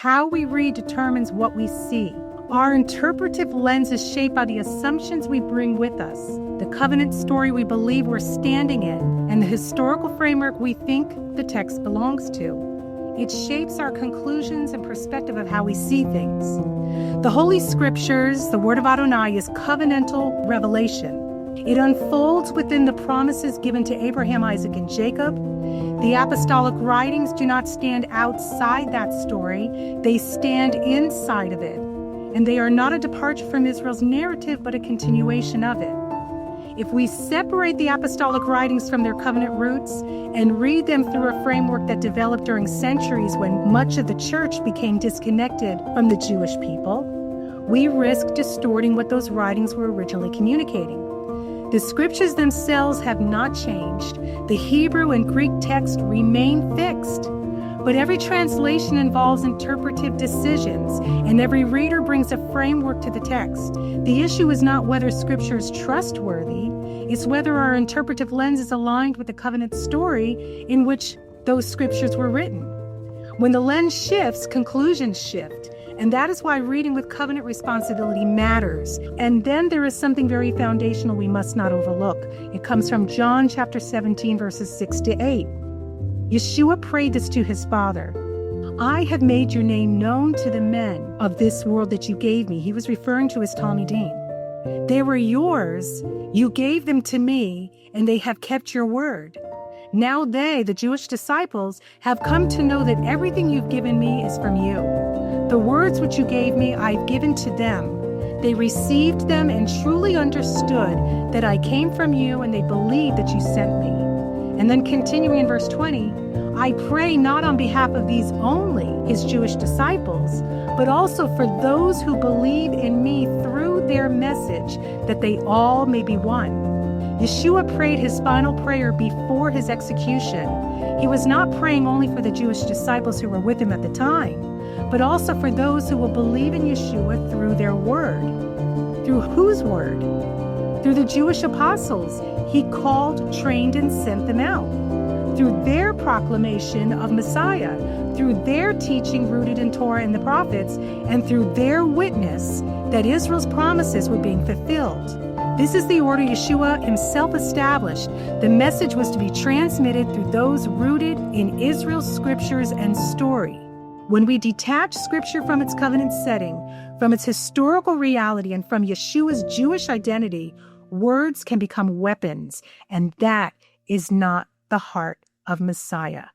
How we read determines what we see. Our interpretive lens is shaped by the assumptions we bring with us, the covenant story we believe we're standing in, and the historical framework we think the text belongs to. It shapes our conclusions and perspective of how we see things. The Holy Scriptures, the Word of Adonai, is covenantal revelation. It unfolds within the promises given to Abraham, Isaac, and Jacob. The apostolic writings do not stand outside that story. They stand inside of it. And they are not a departure from Israel's narrative, but a continuation of it. If we separate the apostolic writings from their covenant roots and read them through a framework that developed during centuries when much of the church became disconnected from the Jewish people, we risk distorting what those writings were originally communicating. The scriptures themselves have not changed. The Hebrew and Greek text remain fixed. But every translation involves interpretive decisions, and every reader brings a framework to the text. The issue is not whether scripture is trustworthy, it's whether our interpretive lens is aligned with the covenant story in which those scriptures were written. When the lens shifts, conclusions shift. And that is why reading with covenant responsibility matters. And then there is something very foundational we must not overlook. It comes from John chapter 17, verses 6 to 8. Yeshua prayed this to his Father. I have made your name known to the men of this world that you gave me. He was referring to his Talmidim. They were yours. You gave them to me, and they have kept your word. Now they, the Jewish disciples, have come to know that everything you've given me is from you. The words which you gave me, I've given to them. They received them and truly understood that I came from you, and they believed that you sent me. And then continuing in verse 20, I pray not on behalf of these only, his Jewish disciples, but also for those who believe in me through their message, that they all may be one. Yeshua prayed his final prayer before his execution. He was not praying only for the Jewish disciples who were with him at the time, but also for those who will believe in Yeshua through their word. Through whose word? Through the Jewish apostles. He called, trained, and sent them out. Through their proclamation of Messiah, through their teaching rooted in Torah and the prophets, and through their witness that Israel's promises were being fulfilled. This is the order Yeshua himself established. The message was to be transmitted through those rooted in Israel's scriptures and story. When we detach scripture from its covenant setting, from its historical reality, and from Yeshua's Jewish identity, words can become weapons, and that is not the heart of Messiah.